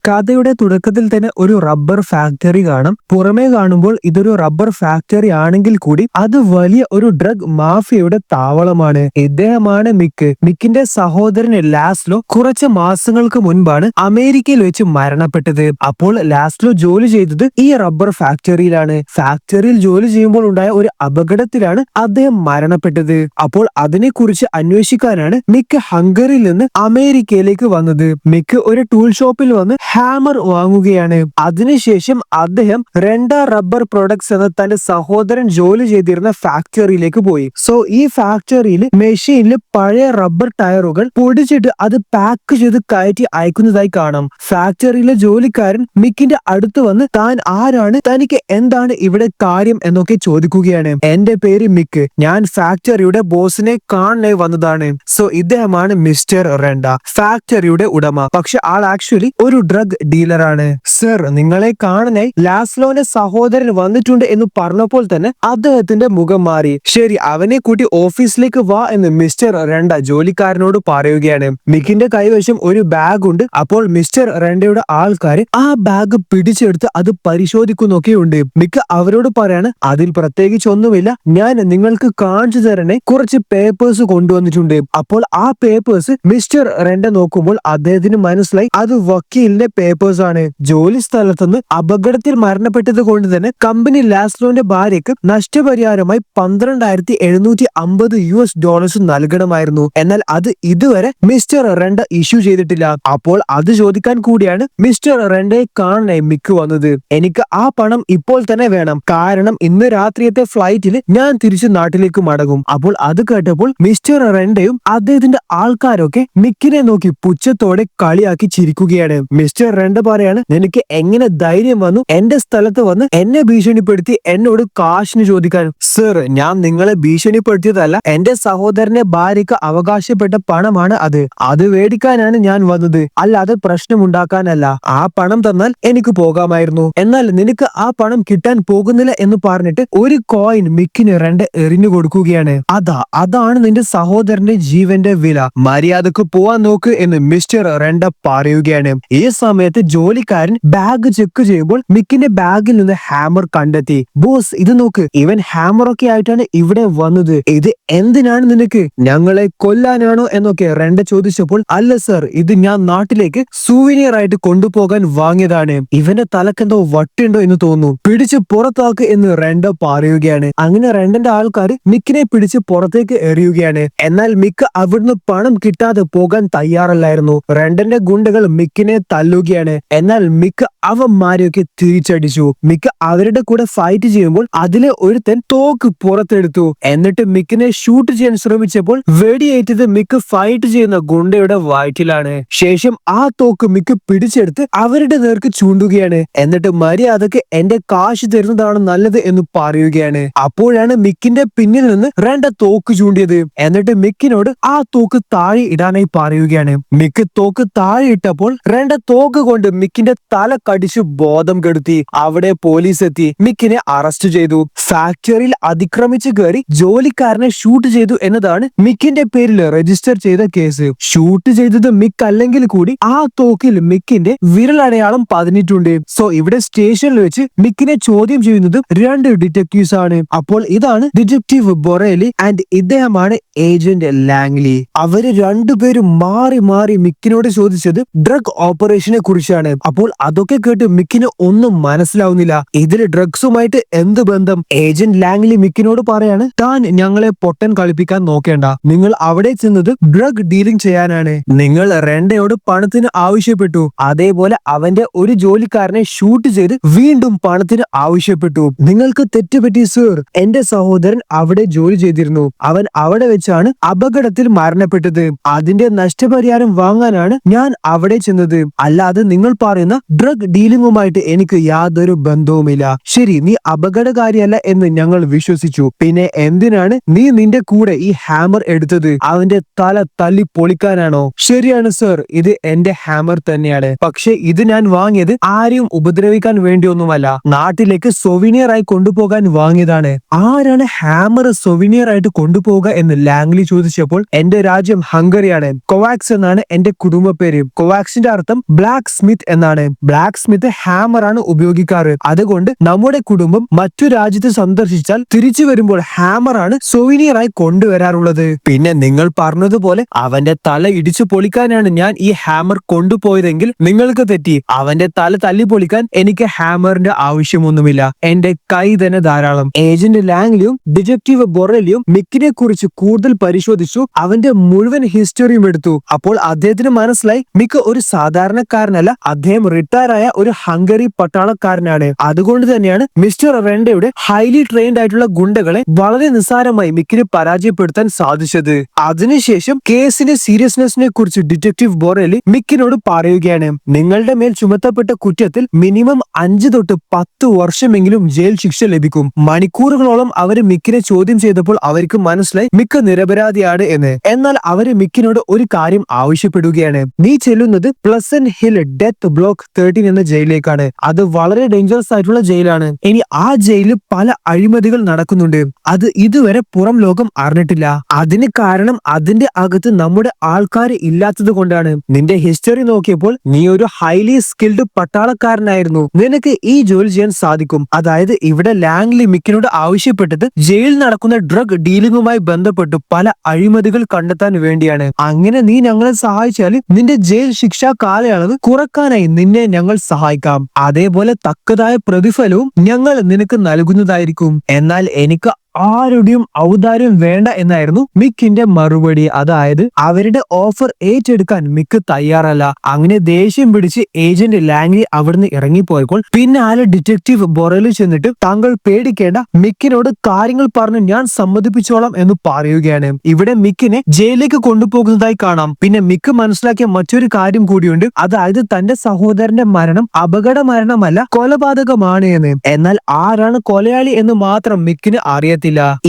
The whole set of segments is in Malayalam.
കഥയുടെ തുടക്കത്തിൽ തന്നെ ഒരു റബ്ബർ ഫാക്ടറി കാണാം. പുറമേ കാണുമ്പോൾ ഇതൊരു റബ്ബർ ഫാക്ടറി ആണെങ്കിൽ കൂടി അത് വലിയ ഒരു ഡ്രഗ് മാഫിയയുടെ താവളമാണ്. ഇദ്ദേഹമാണ് മിക്ക്. മിക്കിന്റെ സഹോദരൻ ലാസ്ലോ കുറച്ച് മാസങ്ങൾക്ക് മുൻപാണ് അമേരിക്കയിൽ വെച്ച് മരണപ്പെട്ടത്. അപ്പോൾ ലാസ്ലോ ജോലി ചെയ്തത് ഈ റബ്ബർ ഫാക്ടറിയിലാണ്. ഫാക്ടറിയിൽ ജോലി ചെയ്യുമ്പോൾ ഉണ്ടായ ഒരു അപകടത്തിലാണ് അദ്ദേഹം മരണപ്പെട്ടത്. അപ്പോൾ അതിനെക്കുറിച്ച് അന്വേഷിക്കാനാണ് മിക്ക് ഹംഗറിയിൽ നിന്ന് അമേരിക്കയിലേക്ക് വന്നത്. മിക്ക് ഒരു ടൂൾ ഷോപ്പിൽ വന്ന് ഹാമർ വാങ്ങുകയാണ്. അതിനുശേഷം അദ്ദേഹം റെൻഡ റബ്ബർ പ്രൊഡക്ട്സ് എന്ന തന്റെ സഹോദരൻ ജോലി ചെയ്തിരുന്ന ഫാക്ടറിയിലേക്ക് പോയി. സോ ഈ ഫാക്ടറിയിൽ മെഷീനിൽ പഴയ റബ്ബർ ടയറുകൾ പൊടിച്ചിട്ട് അത് പാക്ക് ചെയ്ത് കയറ്റി അയക്കുന്നതായി കാണാം. ഫാക്ടറിയിലെ ജോലിക്കാരൻ മിക്കിന്റെ അടുത്ത് വന്ന് താൻ ആരാണ്, തനിക്ക് എന്താണ് ഇവിടെ കാര്യം എന്നൊക്കെ ചോദിക്കുകയാണ്. എന്റെ പേര് മിക്ക്, ഞാൻ ഫാക്ടറിയുടെ ബോസിനെ കാണാനായി വന്നതാണ്. സോ ഇദ്ദേഹമാണ് മിസ്റ്റർ റെൻഡ, ഫാക്ടറിയുടെ ഉടമ. പക്ഷെ ആൾ ആക്ച്വലി ഒരു ഡ്രഗ് ഡീലറാണ്. സർ, നിങ്ങളെ കാണാനായി ലാസ്ലോന്റെ സഹോദരൻ വന്നിട്ടുണ്ട് എന്ന് പറഞ്ഞപ്പോൾ തന്നെ അദ്ദേഹത്തിന്റെ മുഖം മാറി. ശരി, അവനെ കൂട്ടി ഓഫീസിലേക്ക് വാ എന്ന് മിസ്റ്റർ റെൻഡ ജോലിക്കാരനോട് പറയുകയാണ്. മിക്കിന്റെ കൈവശം ഒരു ബാഗ് ഉണ്ട്. അപ്പോൾ മിസ്റ്റർ റെൻഡയുടെ ആൾക്കാര് ആ ബാഗ് പിടിച്ചെടുത്ത് അത് പരിശോധിക്കുന്നൊക്കെയുണ്ട്. മിക്ക് അവരോട് പറയാണ്, അതിൽ പ്രത്യേകിച്ച് ഒന്നുമില്ല, ഞാൻ നിങ്ങൾക്ക് കാണിച്ചു തരണേ കുറച്ച് പേപ്പേഴ്സ് കൊണ്ടുവന്നിട്ടുണ്ട്. അപ്പോൾ ആ പേപ്പേഴ്സ് മിസ്റ്റർ റെൻഡ നോക്കുമ്പോൾ അദ്ദേഹത്തിന് മനസ്സിലായി അത് വക്കീലിന്റെ പേപ്പേഴ്സ് ആണ്. ജോലി സ്ഥലത്തുനിന്ന് അപകടത്തിൽ മരണപ്പെട്ടത് കൊണ്ട് തന്നെ കമ്പനി ലാസ്ലോന്റെ ഭാര്യയ്ക്ക് നഷ്ടപരിഹാരമായി $12,750 നൽകണമായിരുന്നു. എന്നാൽ അത് ഇതുവരെ മിസ്റ്റർ റെൻഡ ഇഷ്യൂ ചെയ്തിട്ടില്ല. അപ്പോൾ അത് ചോദിക്കാൻ കൂടിയാണ് മിസ്റ്റർ റെൻഡയെ കാണാനായി മിക്ക് വന്നത്. എനിക്ക് ആ പണം ഇപ്പോൾ തന്നെ വേണം, കാരണം ഇന്ന് രാത്രിയത്തെ ഫ്ലൈറ്റിൽ ഞാൻ തിരിച്ചു നാട്ടിലേക്ക് മടങ്ങും. അപ്പോൾ അത് കേട്ടപ്പോൾ മിസ്റ്റർ റെൻഡയും അദ്ദേഹത്തിന്റെ ആൾക്കാരൊക്കെ മിക്കിനെ നോക്കി പുച്ഛത്തോടെ കളിയാക്കി ചിരിക്കുകയാണ്. മിസ്റ്റർ റെൻഡ പറയാണ്, നിനക്ക് എങ്ങനെ ധൈര്യം വന്നു എന്റെ സ്ഥലത്ത് വന്ന് എന്നെ ഭീഷണിപ്പെടുത്തി എന്നോട് കാശിന് ചോദിക്കാൻ? സർ, ഞാൻ നിങ്ങളെ ഭീഷണിപ്പെടുത്തിയതല്ല, എന്റെ സഹോദരന്റെ ഭാര്യക്ക് അവകാശപ്പെട്ട പണമാണ് അത്. അത് മേടിക്കാനാണ് ഞാൻ വന്നത്, അല്ലാതെ പ്രശ്നമുണ്ടാക്കാനല്ല. ആ പണം തന്നാൽ എനിക്ക് പോകാമായിരുന്നു. എന്നാൽ നിനക്ക് ആ പണം കിട്ടാൻ പോകുന്നില്ല എന്ന് പറഞ്ഞിട്ട് ഒരു കോയിൻ മിക്കിന് റെൻഡ എറിഞ്ഞു കൊടുക്കുകയാണ്. അതാണ് നിന്റെ സഹോദരന്റെ ജീവന്റെ വില. മര്യാദക്ക് പോവാൻ നോക്ക് എന്ന് മിസ്റ്റർ റെൻഡ പറയുകയാണ്. ഈ സമയത്ത് ജോലിക്കാരൻ ബാഗ് ചെക്ക് ചെയ്യുമ്പോൾ മിക്കിന്റെ ബാഗിൽ നിന്ന് ഹാമർ കണ്ടെത്തി. ബോസ്, ഇത് നോക്ക്, ഇവൻ ഹാമറൊക്കെ ആയിട്ടാണ് ഇവിടെ വന്നത്. ഇത് എന്തിനാണ് നിനക്ക്? ഞങ്ങളെ കൊല്ലാനാണോ എന്നൊക്കെ റെൻഡ ചോദിച്ചപ്പോൾ, അല്ല സർ, ഇത് ഞാൻ നാട്ടിലേക്ക് സൂവിനിയർ ആയിട്ട് കൊണ്ടുപോകാൻ വാങ്ങിയതാണ്. ഇവന്റെ തലക്കെന്തോ വട്ടുണ്ടോ എന്ന് തോന്നുന്നു, പിടിച്ച് പുറത്താക്ക് എന്ന് റെൻഡ പറയുകയാണ്. അങ്ങനെ റെൻഡന്റെ ആൾക്കാർ മിക്കിനെ പിടിച്ച് പുറത്തേക്ക് എറിയുകയാണ്. എന്നാൽ മിക്ക് അവിടുന്ന് പണം കിട്ടാതെ പോകാൻ തയ്യാറല്ലായിരുന്നു. റെൻഡന്റെ ഗുണ്ടകൾ മിക്കിനെ തല്ലുകയാണ്. എന്നാൽ മിക്ക് അവന്മാരെയൊക്കെ തിരിച്ചടിച്ചു. മിക്ക് അവരുടെ കൂടെ ഫൈറ്റ് ചെയ്യുമ്പോൾ അതിലെ ഒരുത്തൻ തോക്ക് പുറത്തെടുത്തു. എന്നിട്ട് മിക്കിനെ ഷൂട്ട് ചെയ്യാൻ ശ്രമിച്ചപ്പോൾ വെടിയേറ്റത് മിക്ക് ഫൈറ്റ് ചെയ്യുന്ന ഗുണ്ടയുടെ വയറ്റിലാണ്. ശേഷം ആ തോക്ക് മിക്ക് പിടിച്ചെടുത്ത് അവരുടെ നേർക്ക് ചൂണ്ടുകയാണ്. എന്നിട്ട് മര്യാദക്ക് എന്റെ കാശ് തരുന്നതാണ് നല്ലത് എന്ന് പറയുകയാണ്. അപ്പോഴാണ് മിക്കിന്റെ പിന്നിൽ നിന്ന് റെൻഡ തോക്ക് ചൂണ്ടിയത്. എന്നിട്ട് മിക്കിനോട് ആ തോക്ക് താഴെ ഇടാനായി പറയുകയാണ്. മിക്ക് തോക്ക് താഴെ ഇട്ടപ്പോൾ റെൻഡ തോക്ക് കൊണ്ട് മിക്കിന്റെ തല കടിച്ചു ബോധം കെടുത്തി. അവിടെ പോലീസ് എത്തി മിക്കിനെ അറസ്റ്റ് ചെയ്തു. ഫാക്ടറിയിൽ അതിക്രമിച്ച് കയറി ജോലിക്കാരനെ ഷൂട്ട് ചെയ്തു എന്നതാണ് മിക്കിന്റെ പേരിൽ രജിസ്റ്റർ ചെയ്ത കേസ്. ഷൂട്ട് ചെയ്തത് മിക്ക് അല്ലെങ്കിൽ കൂടി ആ തോക്കിൽ മിക്കിന്റെ വിരലടയാളം പതിഞ്ഞിട്ടുണ്ട്. സോ ഇവിടെ സ്റ്റേഷനിൽ വെച്ച് മിക്കിനെ ചോദ്യം ചെയ്യുന്നത് 2 ഡിറ്റക്റ്റീവ്സ് ആണ്. അപ്പോൾ ഇതാണ് ഡിറ്റക്റ്റീവ് ബൊറേലി ആൻഡ് ഇദ്ദേഹമാണ് ഏജന്റ് ലാംഗ്ലി. അവര് രണ്ടുപേരും മാറി മാറി മിക്കിനോട് ചോദിച്ചത് ഡ്രഗ് ഓപ്പറേഷനെ കുറിച്ചാണ്. അപ്പോൾ അതൊക്കെ കേട്ട് മിക്കിന് ഒന്നും മനസ്സിലാവുന്നില്ല. ഇതിൽ ഡ്രഗ്സുമായിട്ട് എന്ത് ബന്ധം? ഏജന്റ് ലാംഗ്ലി മിക്കിനോട് പറയാണ്, താൻ ഞങ്ങളെ പൊട്ടൻ കളിപ്പിക്കാൻ നോക്കേണ്ട, നിങ്ങൾ അവിടെ ചെന്നത് ഡ്രഗ് ഡീലിംഗ് ചെയ്യാനാണ്. നിങ്ങൾ റെൻഡയോട് പണത്തിന് ആവശ്യപ്പെട്ടു, അതേപോലെ അവന്റെ ഒരു ജോലിക്കാരനെ ഷൂട്ട് ചെയ്ത് വീണ്ടും പണത്തിന് ആവശ്യപ്പെട്ടു. നിങ്ങൾക്ക് തെറ്റുപറ്റി സർ. എന്റെ സഹോദരൻ അവിടെ ജോലി ചെയ്തിരുന്നു. അവൻ അവിടെ വെച്ചാണ് അപകടത്തിൽ മരണപ്പെട്ടത്. അതിന്റെ നഷ്ടപരിഹാരം വാങ്ങാനാണ് ഞാൻ അവിടെ ചെന്നത്, അല്ലാതെ നിങ്ങൾ പറയുന്ന ഡ്രഗ് ഡീലിംഗുമായിട്ട് എനിക്ക് യാതൊരു ബന്ധവുമില്ല. ശരി, നീ അപകടകാരിയല്ല എന്ന് ഞങ്ങൾ വിശ്വസിച്ചു. പിന്നെ എന്തിനാണ് നീ നിന്റെ കൂടെ ഈ ഹാമർ എടുത്തത്? അവന്റെ തല തല്ലി പൊളിക്കാനാണോ? ശരിയാണ് സർ, ഇത് എന്റെ ഹാമർ തന്നെയാണ്. പക്ഷെ ഇത് ഞാൻ വാങ്ങിയത് ആരെയും ഉപദ്രവിക്കാൻ വേണ്ടിയൊന്നുമല്ല, നാട്ടിലേക്ക് സൊവിനിയർ ആയി കൊണ്ടുപോകാൻ വാങ്ങിയതാണ്. ആരാണ് ഹാമർ സൊവിനിയർ ആയിട്ട് കൊണ്ടുപോകുക എന്ന് ലാംഗ്ലി ചോദിച്ചപ്പോൾ, എന്റെ രാജ്യം ഹംഗറിയാണ്. കൊവാക്സ് എന്നാണ് എന്റെ കുടുംബ പേര്. കൊവാക്സിന്റെ അർത്ഥം ബ്ലാക്ക് ബ്ലാക്ക് സ്മിത്ത് എന്നാണ്. ബ്ലാക്ക് സ്മിത്ത് ഹാമർ ആണ് ഉപയോഗിക്കാറ്. അതുകൊണ്ട് നമ്മുടെ കുടുംബം മറ്റു രാജ്യത്ത് സന്ദർശിച്ചാൽ തിരിച്ചു വരുമ്പോൾ ഹാമർ ആണ് സൊവീനിയർ ആയി കൊണ്ടുവരാറുള്ളത്. പിന്നെ നിങ്ങൾ പറഞ്ഞതുപോലെ അവന്റെ തല ഇടിച്ചു പൊളിക്കാനാണ് ഞാൻ ഈ ഹാമർ കൊണ്ടുപോയതെങ്കിൽ നിങ്ങൾക്ക് തെറ്റി. അവന്റെ തല തല്ലി പൊളിക്കാൻ എനിക്ക് ഹാമറിന്റെ ആവശ്യമൊന്നുമില്ല. എന്റെ കൈ തന്നെ ധാരാളം. ഏജന്റ് ലാംഗ്ലിയും ഡിറ്റക്റ്റീവ് ബൊറെല്ലിയും മിക്കിനെ കുറിച്ച് കൂടുതൽ പരിശോധിച്ചു. അവന്റെ മുഴുവൻ ഹിസ്റ്ററിയും എടുത്തു. അപ്പോൾ അദ്ദേഹത്തിന് മനസ്സിലായി മിക്ക് ഒരു സാധാരണക്കാരനല്ല, അദ്ദേഹം റിട്ടയർ ആയ ഒരു ഹംഗറി പട്ടാളക്കാരനാണ്. അതുകൊണ്ട് തന്നെയാണ് മിസ്റ്റർ റെൻഡയുടെ ഹൈലി ട്രെയിൻഡ് ആയിട്ടുള്ള ഗുണ്ടകളെ വളരെ നിസ്സാരമായി മിക്കിന് പരാജയപ്പെടുത്താൻ സാധിച്ചത്. അതിനുശേഷം കേസിന്റെ സീരിയസ്നെസ്സിനെ കുറിച്ച് ഡിറ്റക്റ്റീവ് ബൊറെല്ലി മിക്കിനോട് പറയുകയാണ്, നിങ്ങളുടെ മേൽ ചുമത്തപ്പെട്ട കുറ്റത്തിൽ മിനിമം 5 തൊട്ട് 10 വർഷമെങ്കിലും ജയിൽ ശിക്ഷ ലഭിക്കും. മണിക്കൂറുകളോളം അവര് മിക്കിനെ ചോദ്യം ചെയ്തപ്പോൾ അവർക്ക് മനസ്സിലായി മിക്ക നിരപരാധിയാണ് എന്ന്. എന്നാൽ അവര് മിക്കിനോട് ഒരു കാര്യം ആവശ്യപ്പെടുകയാണ്, നീ ചെല്ലുന്നത് പ്ലസന്റ് ഹിൽ ഡെത്ത് ബ്ലോക്ക് 13 എന്ന ജയിലിലേക്കാണ്. അത് വളരെ ഡേഞ്ചറസ് ആയിട്ടുള്ള ജയിലാണ്. ഇനി ആ ജയിലിൽ പല അഴിമതികൾ നടക്കുന്നുണ്ട്. അത് ഇതുവരെ പുറം ലോകം അറിഞ്ഞിട്ടില്ല. അതിന് കാരണം അതിന്റെ അകത്ത് നമ്മുടെ ആൾക്കാർ ഇല്ലാത്തത് കൊണ്ടാണ്. നിന്റെ ഹിസ്റ്ററി നോക്കിയപ്പോൾ നീ ഒരു ഹൈലി സ്കിൽഡ് പട്ടാളക്കാരനായിരുന്നു. നിനക്ക് ഈ ജോലി ചെയ്യാൻ സാധിക്കും. അതായത് ഇവിടെ ലാംഗ്ലി മിക്കിനോട് ആവശ്യപ്പെട്ടത് ജയിലിൽ നടക്കുന്ന ഡ്രഗ് ഡീലിംഗുമായി ബന്ധപ്പെട്ട് പല അഴിമതികൾ കണ്ടെത്താൻ വേണ്ടിയാണ്. അങ്ങനെ നീ ഞങ്ങളെ സഹായിച്ചാൽ നിന്റെ ജയിൽ ശിക്ഷാ കാലയളവ് കുറക്കാനായി നിന്നെ ഞങ്ങൾ സഹായിക്കാം. അതേപോലെ തക്കതായ പ്രതിഫലവും ഞങ്ങൾ നിനക്ക് നൽകുന്നതായിരിക്കും. എന്നാൽ എനിക്ക് ആരുടെയും ഔദാര്യം വേണ്ട എന്നായിരുന്നു മിക്കിന്റെ മറുപടി. അതായത് അവരുടെ ഓഫർ ഏറ്റെടുക്കാൻ മിക്ക് തയ്യാറല്ല. അങ്ങനെ ദേഷ്യം പിടിച്ച് ഏജന്റ് ലാംഗ്ലി അവിടുന്ന് ഇറങ്ങിപ്പോയപ്പോൾ പിന്നാലെ ഡിറ്റക്റ്റീവ് ബൊറെല്ലി ചെന്നിട്ട് താങ്കൾ പേടിക്കേണ്ട, മിക്കിനോട് കാര്യങ്ങൾ പറഞ്ഞ് ഞാൻ സമ്മതിപ്പിച്ചോളാം എന്ന് പറയുകയാണ്. ഇവിടെ മിക്കിനെ ജയിലിലേക്ക് കൊണ്ടുപോകുന്നതായി കാണാം. പിന്നെ മിക്ക് മനസ്സിലാക്കിയ മറ്റൊരു കാര്യം കൂടിയുണ്ട്. അതായത് തന്റെ സഹോദരന്റെ മരണം അപകട മരണമല്ല, കൊലപാതകമാണ് എന്ന്. എന്നാൽ ആരാണ് കൊലയാളി എന്ന് മാത്രം മിക്കിന് അറിയാം.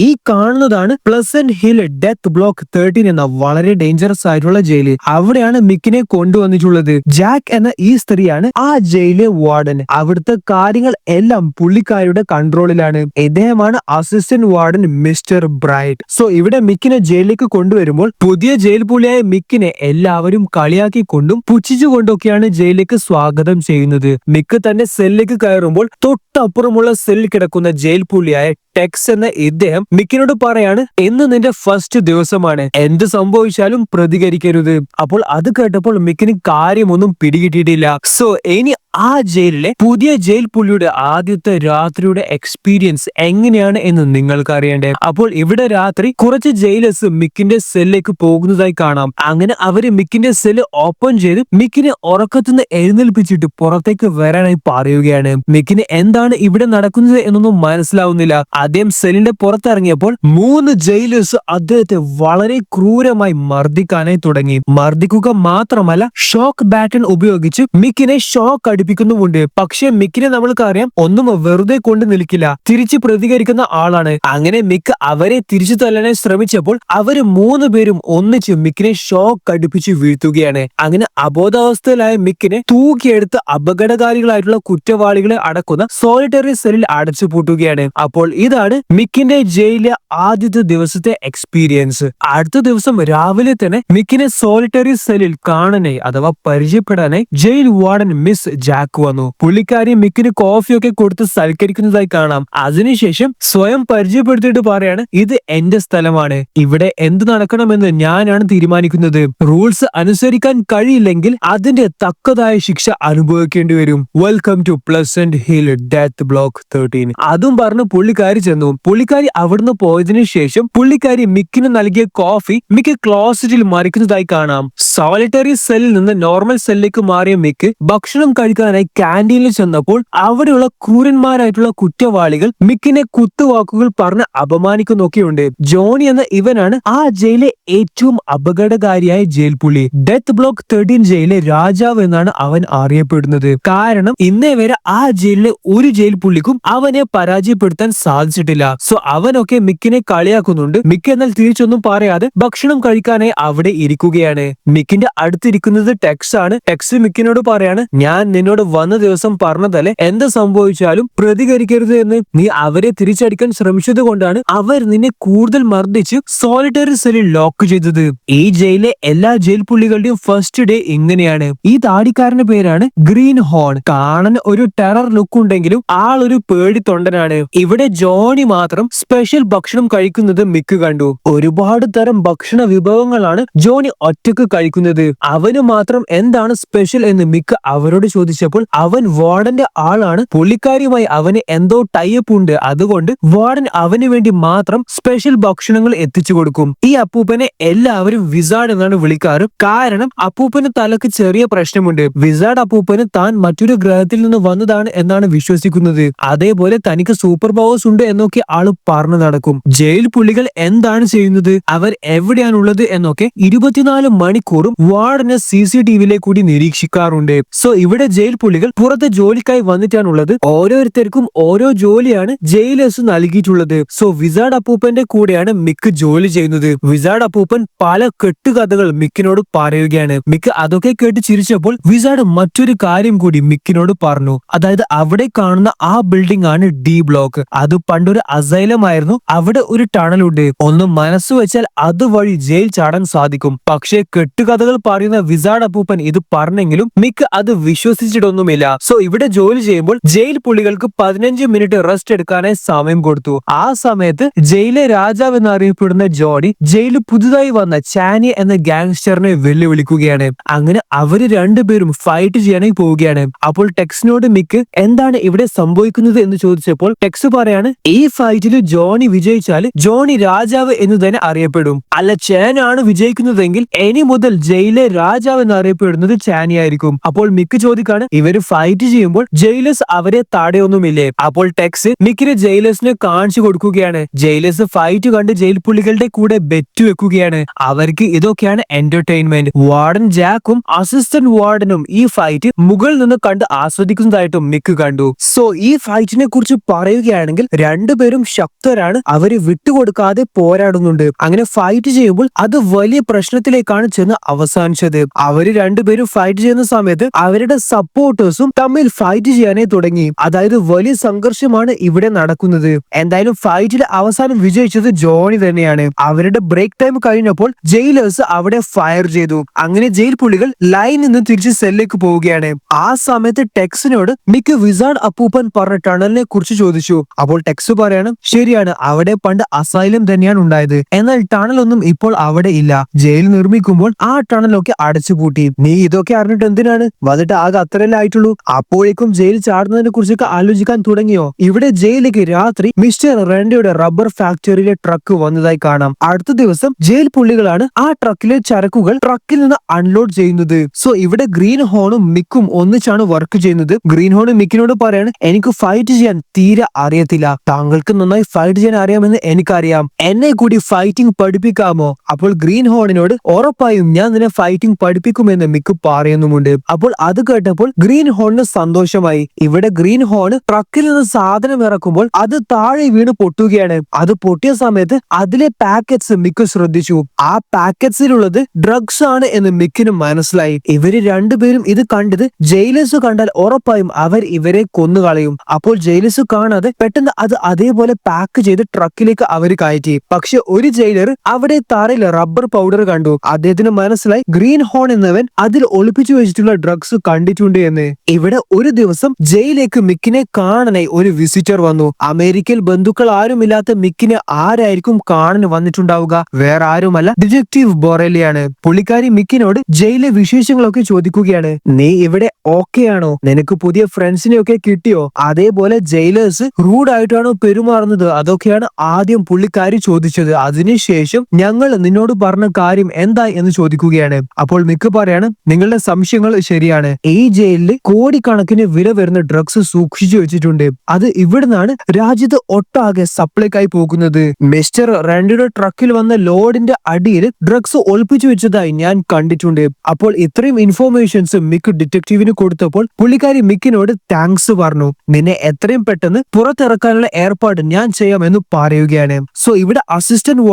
ഈ കാണുന്നതാണ് പ്ലസന്റ് ഹിൽ ഡെത്ത് ബ്ലോക്ക് 13 എന്ന വളരെ ഡേഞ്ചറസ് ആയിട്ടുള്ള ജയില്. അവിടെയാണ് മിക്കിനെ കൊണ്ടുവന്നിട്ടുള്ളത്. ജാക്ക് എന്ന ഈ സ്ത്രീയാണ് ആ ജയിലിലെ വാർഡൻ. അവിടുത്തെ കാര്യങ്ങൾ എല്ലാം പുള്ളിക്കാരുടെ കൺട്രോളിലാണ്. ഇദ്ദേഹമാണ് assistant warden mister bright. So ഇവിടെ മിക്കിനെ ജയിലിലേക്ക് കൊണ്ടുവരുമ്പോൾ പുതിയ ജയിൽ പുള്ളിയായ മിക്കിനെ എല്ലാവരും കളിയാക്കിക്കൊണ്ടും പുച്ഛിച്ചുകൊണ്ടൊക്കെയാണ് ജയിലിലേക്ക് സ്വാഗതം ചെയ്യുന്നത്. മിക്ക് തന്റെ സെല്ലിലേക്ക് കയറുമ്പോൾ തൊട്ടപ്പുറമുള്ള സെല്ലിൽ കിടക്കുന്ന ജയിൽ പുള്ളിയായ ടെക്സ് എന്ന ഇദ്ദേഹം മിക്കിനോട് പറയാണ്, ഇന്ന് നിന്റെ ഫസ്റ്റ് ദിവസമാണ്, എന്ത് സംഭവിച്ചാലും പ്രതികരിക്കരുത്. അപ്പോൾ അത് കേട്ടപ്പോൾ മിക്കിന് കാര്യമൊന്നും പിടികിട്ടിയിട്ടില്ല. സോ ഇനി ആ ജയിലിലെ പുതിയ ജയിൽ പുള്ളിയുടെ ആദ്യത്തെ രാത്രിയുടെ എക്സ്പീരിയൻസ് എങ്ങനെയാണ് എന്ന് നിങ്ങൾക്ക് അറിയണ്ടേ. അപ്പോൾ ഇവിടെ രാത്രി കുറച്ച് ജയിലേഴ്സ് മിക്കിന്റെ സെല്ലിലേക്ക് പോകുന്നതായി കാണാം. അങ്ങനെ അവര് മിക്കിന്റെ സെല്ല് ഓപ്പൺ ചെയ്ത് മിക്കിനെ ഉറക്കത്തുനിന്ന് എഴുന്നേൽപ്പിച്ചിട്ട് പുറത്തേക്ക് വരാനായി പറയുകയാണ്. മിക്കിന് എന്താണ് ഇവിടെ നടക്കുന്നത് എന്നൊന്നും മനസ്സിലാവുന്നില്ല. അദ്ദേഹം സെല്ലിന്റെ പുറത്തിറങ്ങിയപ്പോൾ 3 ജയിലേഴ്സ് അദ്ദേഹത്തെ വളരെ ക്രൂരമായി മർദ്ദിക്കാനായി തുടങ്ങി. മർദ്ദിക്കുക മാത്രമല്ല, ഷോക്ക് ബാറ്റൺ ഉപയോഗിച്ച് മിക്കിനെ ഷോക്ക് അടിപ്പിക്കുന്നുമുണ്ട്. പക്ഷെ മിക്കിനെ നമ്മൾക്ക് അറിയാം, ഒന്നും വെറുതെ കൊണ്ട് നിൽക്കില്ല, തിരിച്ച് പ്രതികരിക്കുന്ന ആളാണ്. അങ്ങനെ മിക്ക് അവരെ തിരിച്ചു തല്ലാനായി ശ്രമിച്ചപ്പോൾ അവര് 3 പേരും ഒന്നിച്ച് മിക്കിനെ ഷോക്ക് അടിപ്പിച്ച് വീഴ്ത്തുകയാണ്. അങ്ങനെ അബോധാവസ്ഥയിലായ മിക്കിനെ തൂക്കിയെടുത്ത് അപകടകാരികളായിട്ടുള്ള കുറ്റവാളികളെ അടക്കുന്ന സോളിറ്ററി സെല്ലിൽ അടച്ചു പൂട്ടുകയാണ്. അപ്പോൾ ഇതാണ് മിക്കിന്റെ ജയിലിലെ ആദ്യത്തെ ദിവസത്തെ എക്സ്പീരിയൻസ്. അടുത്ത ദിവസം രാവിലെ തന്നെ മിക്കിനെ സോളിറ്ററി സെല്ലിൽ കാണാനായി അഥവാ പരിചയപ്പെടാനായി ജയിൽ വാർഡൻ മിസ് ജാക്ക് വന്നു. പുള്ളിക്കാരി മിക്കിന് കോഫിയൊക്കെ കൊടുത്ത് സൽക്കരിക്കുന്നതായി കാണാം. അതിനുശേഷം സ്വയം പരിചയപ്പെടുത്തിയിട്ട് പറയാണ്, ഇത് എന്റെ സ്ഥലമാണ്, ഇവിടെ എന്ത് നടക്കണമെന്ന് ഞാനാണ് തീരുമാനിക്കുന്നത്. റൂൾസ് അനുസരിക്കാൻ കഴിയില്ലെങ്കിൽ അതിന്റെ തക്കതായ ശിക്ഷ അനുഭവിക്കേണ്ടി വരും. Welcome to pleasant hill death block 13. അതും പറഞ്ഞ് പുള്ളിക്കാരി ചെന്നു. പുള്ളിക്കാരി അവിടുന്ന് പോയതിനു ശേഷം പുള്ളിക്കാരി മിക്കിന് നൽകിയ കോഫി മിക്ക് ക്ലോസറ്റിൽ മറിക്കുന്നതായി കാണാം. സോളിറ്ററി സെല്ലിൽ നിന്ന് നോർമൽ സെല്ലിലേക്ക് മാറിയ മിക്ക് ഭക്ഷണം കഴിക്കാനായി ക്യാൻറ്റീനിൽ ചെന്നപ്പോൾ അവിടെയുള്ള ക്രൂരന്മാരായിട്ടുള്ള കുറ്റവാളികൾ മിക്കിനെ കുത്തുവാക്കുകൾ പറഞ്ഞ് അപമാനിക്കുന്നൊക്കെയുണ്ട്. ജോണി എന്ന ഇവനാണ് ആ ജയിലിലെ ഏറ്റവും അപകടകാരിയായ ജയിൽ പുള്ളി. ഡെത്ത് ബ്ലോക്ക് 13 ജയിലിലെ രാജാവ് എന്നാണ് അവൻ അറിയപ്പെടുന്നത്. കാരണം ഇന്നേ വരെ ആ ജയിലിലെ ഒരു ജയിൽ പുള്ളിക്കും അവനെ പരാജയപ്പെടുത്താൻ സാധിച്ചിട്ടില്ല. സോ അവനൊക്കെ മിക്കിനെ കളിയാക്കുന്നുണ്ട്. മിക്ക് എന്നാൽ തിരിച്ചൊന്നും പറയാതെ ഭക്ഷണം കഴിക്കാനായി അവിടെ ഇരിക്കുകയാണ്. മിക്കിന്റെ അടുത്തിരിക്കുന്നത് ടെക്സ് ആണ്. ടെക്സ് മിക്കിനോട് പറയാണ്, ഞാൻ നിന്നോട് നിന്നോട് വന്ന ദിവസം പറഞ്ഞതല്ലേ എന്ത് സംഭവിച്ചാലും പ്രതികരിക്കരുത് എന്ന്. നീ അവരെ തിരിച്ചടിക്കാൻ ശ്രമിച്ചത് കൊണ്ടാണ് അവർ നിന്നെ കൂടുതൽ മർദ്ദിച്ച് സോളിറ്ററി സെല്ലിൽ ലോക്ക് ചെയ്തത്. ഈ ജയിലിലെ എല്ലാ ജയിൽ പുള്ളികളുടെയും ഫസ്റ്റ് ഡേ ഇങ്ങനെയാണ്. ഈ താടിക്കാരന്റെ പേരാണ് ഗ്രീൻ ഹോൺ. കാണാൻ ഒരു ടെറർ ലുക്ക് ഉണ്ടെങ്കിലും ആളൊരു പേടി തൊണ്ടനാണ്. ഇവിടെ ജോണി മാത്രം സ്പെഷ്യൽ ഭക്ഷണം കഴിക്കുന്നത് മിക്ക് കണ്ടു. ഒരുപാട് തരം ഭക്ഷണ വിഭവങ്ങളാണ് ജോണി ഒറ്റക്ക് കഴിക്കുന്നത്. അവന് മാത്രം എന്താണ് സ്പെഷ്യൽ എന്ന് മിക്ക് അവരോട് ചോദിച്ചപ്പോൾ അവൻ വാർഡന്റെ ആളാണ്, പുള്ളിക്കാരിയുമായി അവന് എന്തോ ടൈപ്പ് ഉണ്ട്, അതുകൊണ്ട് വാർഡൻ അവന് വേണ്ടി മാത്രം സ്പെഷ്യൽ ഭക്ഷണങ്ങൾ എത്തിച്ചു കൊടുക്കും. ഈ അപ്പൂപ്പനെ എല്ലാവരും വിസാർഡ് എന്നാണ് വിളിക്കാറ്. കാരണം അപ്പൂപ്പന് തലക്ക് ചെറിയ പ്രശ്നമുണ്ട്. വിസാർഡ് അപ്പൂപ്പന് താൻ മറ്റൊരു ഗ്രഹത്തിൽ നിന്ന് വന്നതാണ് എന്നാണ് വിശ്വസിക്കുന്നത്. അതേപോലെ തനിക്ക് സൂപ്പർ പവേഴ്സ് ഉണ്ട് എന്നൊക്കെ ആള് പറഞ്ഞു നടക്കും. ജയിൽ പുള്ളികൾ എന്താണ് ചെയ്യുന്നത്, അവർ എവിടെയാണുള്ളത് എന്നൊക്കെ 24 മണിക്കൂറും വാർഡനെ CCTVയിലെ കൂടി നിരീക്ഷിക്കാറുണ്ട്. സോ ഇവിടെ ജയിൽ പുള്ളികൾ പുറത്തെ ജോലിക്കായി വന്നിട്ടാണുള്ളത്. ഓരോരുത്തർക്കും ഓരോ ജോലിയാണ് ജയിലേഴ്സ് നൽകിയിട്ടുള്ളത്. സോ വിസാർഡ് അപ്പൂപ്പന്റെ കൂടെയാണ് മിക്ക് ജോലി ചെയ്യുന്നത്. വിസാർഡ് അപ്പൂപ്പൻ പല കെട്ടുകഥകൾ മിക്കിനോട് പറയുകയാണ്. മിക്ക് അതൊക്കെ കേട്ട് ചിരിച്ചപ്പോൾ വിസാർഡ് മറ്റൊരു കാര്യം കൂടി മിക്കിനോട് പറഞ്ഞു. അതായത് അവിടെ കാണുന്ന ആ ബിൽഡിംഗ് ആണ് D ബ്ലോക്ക്. അത് പണ്ടൊരു അസൈലമായിരുന്നു. അവിടെ ഒരു ടണലുണ്ട്. ഒന്ന് മനസ്സ് വെച്ചാൽ അതുവഴി ജയിൽ ചാടാൻ സാധിക്കും. പക്ഷേ കെട്ടുകഥകൾ പറയുന്ന വിസാർഡ് അപ്പൂപ്പൻ ഇത് പറഞ്ഞെങ്കിലും മിക്ക് അത് വിശ്വസിച്ചിട്ടൊന്നുമില്ല. സോ ഇവിടെ ജോലി ചെയ്യുമ്പോൾ ജയിൽ പുള്ളികൾക്ക് 15 മിനിറ്റ് റെസ്റ്റ് എടുക്കാനായി സമയം കൊടുത്തു. ആ സമയത്ത് ജയിലെ രാജാവ് എന്നറിയപ്പെടുന്ന ജോണി ജയിലിൽ പുതുതായി വന്ന ചാനി എന്ന ഗാങ്സ്റ്ററിനെ വെല്ലുവിളിക്കുകയാണ്. അങ്ങനെ അവര് രണ്ടുപേരും ഫൈറ്റ് ചെയ്യാനായി പോവുകയാണ്. അപ്പോൾ ടെക്സിനോട് മിക്ക് എന്താണ് ഇവിടെ സംഭവിക്കുന്നത് എന്ന് ചോദിച്ചപ്പോൾ ടെക്സ് പറയാണ്, ഈ ഫൈറ്റിൽ ജോണി വിജയിച്ചാൽ ജോണി രാജാവ് എന്ന് തന്നെ അറിയപ്പെടും. അല്ല ചാനാണ് വിജയിക്കുന്നതെങ്കിൽ ഇനി മുതൽ ജയിലെ രാജാവ് എന്നറിയപ്പെടുന്നത് ചാനി ആയിരിക്കും. അപ്പോൾ മിക്ക് ചോദിക്കാണ്, ഇവര് ഫൈറ്റ് ചെയ്യുമ്പോൾ ജയിലേഴ്സ് അവരെ തടയൊന്നുമില്ലേ? അപ്പോൾ ടെക്സ് മിക്കിന് ജയിലേഴ്സിനെ കാണിച്ചു കൊടുക്കുകയാണ്. ജയിലേഴ്സ് ഫൈറ്റ് കണ്ട് ജയിൽ പുള്ളികളുടെ കൂടെ ബെറ്റ് വെക്കുകയാണ്. അവർക്ക് ഇതൊക്കെയാണ് എന്റർടൈൻമെന്റ്. വാർഡൻ ജാക്കും അസിസ്റ്റന്റ് വാർഡനും ഈ ഫൈറ്റ് മുകളിൽ നിന്ന് കണ്ട് ആസ്വദിക്കുന്നതായിട്ടും മിക്ക് കണ്ടു. സോ ഈ ഫൈറ്റിനെ കുറിച്ച് പറയുകയാണെങ്കിൽ രണ്ടുപേരും ശക്തരാണ്. അവര് വിട്ടുകൊടുക്കാതെ പോരാടുന്നുണ്ട്. അങ്ങനെ ഫൈറ്റ് ചെയ്യുമ്പോൾ അത് വലിയ പ്രശ്നത്തിലേക്കാണ് ചെന്ന് അവസാനിച്ചത്. അവര് രണ്ടുപേരും ഫൈറ്റ് ചെയ്യുന്ന സമയത്ത് അവരുടെ സപ്പോർട്ടേഴ്സും തമ്മിൽ ഫൈറ്റ് ചെയ്യാനായി തുടങ്ങി. അതായത് വലിയ സംഘർഷമാണ് ഇവിടെ നടക്കുന്നത്. എന്തായാലും ഫൈറ്റിൽ അവസാനം വിജയിച്ചത് ജോണി തന്നെയാണ്. അവരുടെ ബ്രേക്ക് ടൈം കഴിഞ്ഞപ്പോൾ ജയിലേഴ്സ് അവിടെ ഫയർ ചെയ്തു. അങ്ങനെ ജയിൽ പുള്ളികൾ ലൈനിൽ നിന്ന് തിരിച്ച് സെല്ലിലേക്ക് പോവുകയാണ്. ആ സമയത്ത് ടെക്സിനോട് മിക്ക് വിസാർഡ് അപ്പൂപ്പൻ പറഞ്ഞ ടണലിനെ കുറിച്ച് ചോദിച്ചു. അപ്പോൾ ടെക്സ് പറയാണ്, ശരിയാണ്, അവിടെ പണ്ട് അസൈലം തന്നെയാണ് ഉണ്ടായത്. എന്നാൽ ടണലൊന്നും ഇപ്പോൾ അവിടെ ഇല്ല. ജയിൽ നിർമ്മിക്കുമ്പോൾ ആ ടണലൊക്കെ അടച്ചുപൂട്ടി. നീ ഇതൊക്കെ അറിഞ്ഞിട്ട് എന്തിനാണ് വന്നിട്ട്? ആകെ അത്രയല്ലേ ആയിട്ടുള്ളൂ. അപ്പോഴേക്കും ജയിൽ ചാടുന്നതിനെ കുറിച്ചൊക്കെ ആലോചിക്കാൻ തുടങ്ങിയോ? ഇവിടെ ജയിലിലേക്ക് രാത്രി മിസ്റ്റർ റെൻഡയുടെ റബ്ബർ ഫാക്ടറിയിലെ ട്രക്ക് വന്നതായി കാണാം. അടുത്ത ദിവസം ജയിൽ പുള്ളികളാണ് ആ ട്രക്കിലെ ചരക്കുകൾ ട്രക്കിൽ നിന്ന് അൺലോഡ് ചെയ്യുന്നത്. സോ ഇവിടെ ഗ്രീൻ ഹോണും മിക്കും ഒന്നിച്ചാണ് വർക്ക് ചെയ്യുന്നത്. ഗ്രീൻ ഹോണും മിക്കിനോട് പറയാണ്, എനിക്ക് ഫൈറ്റ് ചെയ്യാൻ തീരെ അറിയത്തില്ല. താങ്കൾക്ക് നന്നായി ഫൈറ്റ് ചെയ്യാൻ അറിയാമെന്ന് എനിക്കറിയാം. എന്നെ കൂടി ഫൈറ്റിംഗ് പഠിപ്പിക്കാമോ? അപ്പോൾ ഗ്രീൻ ഹോണിനോട് ഉറപ്പായും ഞാൻ നിന്നെ ഫൈറ്റിംഗ് പഠിപ്പിക്കുമെന്ന് മിക്ക് പറയുന്നുമുണ്ട്. അപ്പോൾ അത് കേട്ടപ്പോൾ ഗ്രീൻ ഹോണിന് സന്തോഷമായി. ഇവിടെ ഗ്രീൻ ഹോൺ ട്രക്കിൽ നിന്ന് സാധനം ഇറക്കുമ്പോൾ അത് താഴെ വീണ് പൊട്ടുകയാണ്. അത് പൊട്ടിയ സമയത്ത് അതിലെ പാക്കറ്റ്സ് മിക്ക് ശ്രദ്ധിച്ചു. ആ പാക്കറ്റ്സിലുള്ളത് ഡ്രഗ്സ് ആണ് എന്ന് മിക്കിന് മനസ്സിലായി. ഇവര് രണ്ടുപേരും ഇത് കണ്ടത് ജയിലേഴ്സ് കണ്ടാൽ ഉറപ്പായും അവർ ഇവരെ കൊന്നുകളയും. അപ്പോൾ ജയിലേഴ്സ് കാണാതെ പെട്ടെന്ന് അത് അതേപോലെ പാക്ക് ചെയ്ത് ട്രക്കിലേക്ക് അവര് കയറ്റി. പക്ഷെ ഒരു ജയിലർ അവിടെ തറയിൽ റബ്ബർ പൗഡർ കണ്ടു. അദ്ദേഹത്തിന് മനസ്സിലായി ഗ്രീൻ ഹോൺ എന്നവൻ അതിൽ ഒളിപ്പിച്ചു വെച്ചിട്ടുള്ള ഡ്രഗ്സ് കണ്ടിട്ടുണ്ട് എന്ന്. ഇവിടെ ഒരു ദിവസം ജയിലിലേക്ക് മിക്കിനെ കാണാനായി ഒരു വിസിറ്റർ വന്നു. അമേരിക്കയിൽ ബന്ധുക്കൾ ആരുമില്ലാത്ത മിക്കിനെ ആരായിരിക്കും കാണാൻ വന്നിട്ടുണ്ടാവുക? വേറെ ആരുമല്ല, ഡിറ്റക്റ്റീവ് ബൊറേലിയാണ്. പുള്ളിക്കാരി മിക്കിനോട് ജയിലിലെ വിശേഷങ്ങളൊക്കെ ചോദിക്കുകയാണ്. നീ ഇവിടെ ഓക്കെ ആണോ? നിനക്ക് പുതിയ ഫ്രണ്ട്സിനെ ഒക്കെ കിട്ടിയോ? അതേപോലെ ജയിലേഴ്സ് റൂഡായിട്ടാണോ പെരുമാറുന്നത്? അതൊക്കെയാണ് ആദ്യം പുള്ളിക്കാരി ചോദിച്ചത്. അതിനുശേഷം ഞങ്ങൾ നിന്നോട് പറഞ്ഞ കാര്യം എന്താ എന്ന് ചോദിക്കുകയാണ്. അപ്പോൾ മിക്ക് പറയാണ്, നിങ്ങളുടെ സംശയങ്ങൾ ശരിയാണ്. ഈ ജയിലിൽ കോടിക്കണക്കിന് വില വരുന്ന ഡ്രഗ്സ് സൂക്ഷിച്ചു വെച്ചിട്ടുണ്ട്. അത് ഇവിടുന്നാണ് രാജ്യത്ത് ഒട്ടാകെ സപ്ലൈക്കായി പോകുന്നത്. മിസ്റ്റർ റെൻഡിയുടെ ട്രക്കിൽ വന്ന ലോഡിന്റെ അടിയിൽ ഡ്രഗ്സ് ഒളിപ്പിച്ചു വെച്ചതായി ഞാൻ കണ്ടിട്ടുണ്ട്. അപ്പോൾ ഇത്രയും ഇൻഫോർമേഷൻസ് മിക്ക് ഡിറ്റക്റ്റീവിന് കൊടുത്തപ്പോൾ പുള്ളിക്കാരി മിക്കിനോട് താങ്ക്സ് പറഞ്ഞു. നിന്നെ എത്രയും പെട്ടെന്ന് പുറത്തിറക്കാനുള്ള ഏർപ്പാട് ഞാൻ ചെയ്യാമെന്ന് പറയുകയാണ്. സോ ഇവിടെ അസിസ്റ്റന്റ്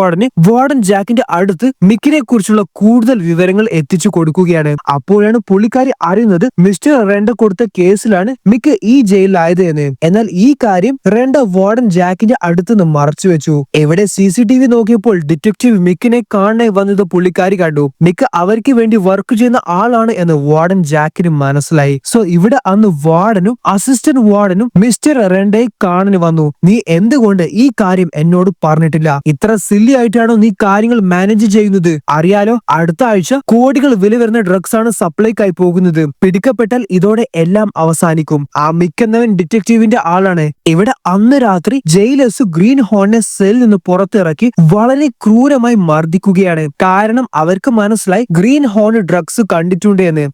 വാർഡൻ ജാക്കിന്റെ അടുത്ത് മിക്കിനെ കുറിച്ചുള്ള കൂടുതൽ വിവരങ്ങൾ എത്തിച്ചു കൊടുക്കുകയാണ്. അപ്പോഴാണ് പുള്ളിക്കാരി അറിയുന്നത് മിസ്റ്റർ മിസ്റ്റർ റെൻഡ കൊടുത്ത കേസിലാണ് മിക്ക് ഈ ജയിലിലായത് എന്ന്. എന്നാൽ ഈ കാര്യം റെൻഡ വാർഡൻ ജാക്കിന്റെ അടുത്തുനിന്ന് മറച്ചു വെച്ചു. ഇവിടെ CCTV നോക്കിയപ്പോൾ ഡിറ്റക്റ്റീവ് മിക്കിനെ കാണാൻ വന്നത് പുള്ളിക്കാരി കണ്ടു. മിക്ക് അവർക്ക് വേണ്ടി വർക്ക് ചെയ്യുന്ന ആളാണ് എന്ന് വാർഡൻ ജാക്കിന് മനസ്സിലായി. സോ ഇവിടെ അന്ന് വാർഡനും അസിസ്റ്റന്റ് വാർഡനും മിസ്റ്റർ റെൻഡയെ കാണാൻ വന്നു. നീ എന്തുകൊണ്ട് ഈ കാര്യം എന്നോട് പറഞ്ഞിട്ടില്ല? ഇത്ര സില്ലി ആയിട്ടാണോ നീ കാര്യങ്ങൾ മാനേജ് ചെയ്യുന്നത്? അറിയാലോ, അടുത്ത ആഴ്ച കോടികൾ വില വരുന്ന ഡ്രഗ്സ് ആണ് സപ്ലൈക്കായി പോകുന്നത്. പിടിക്കപ്പെട്ടാൽ ഇതോടെ എല്ലാം അവസാനിക്കും. ആ മിക്കുന്നവൻ ഡിറ്റക്റ്റീവിന്റെ ആളാണ്. ഇവിടെ അന്ന് രാത്രി ജയിലേഴ്സ് ഗ്രീൻ ഹോണിനെ സെല്ലിൽ നിന്ന് പുറത്തിറക്കി വളരെ ക്രൂരമായി മർദ്ദിക്കുകയാണ്. കാരണം അവർക്ക് മനസ്സിലായി ഗ്രീൻ ഹോൺ ഡ്രഗ്സ് കണ്ടിട്ടുണ്ട് എന്ന്.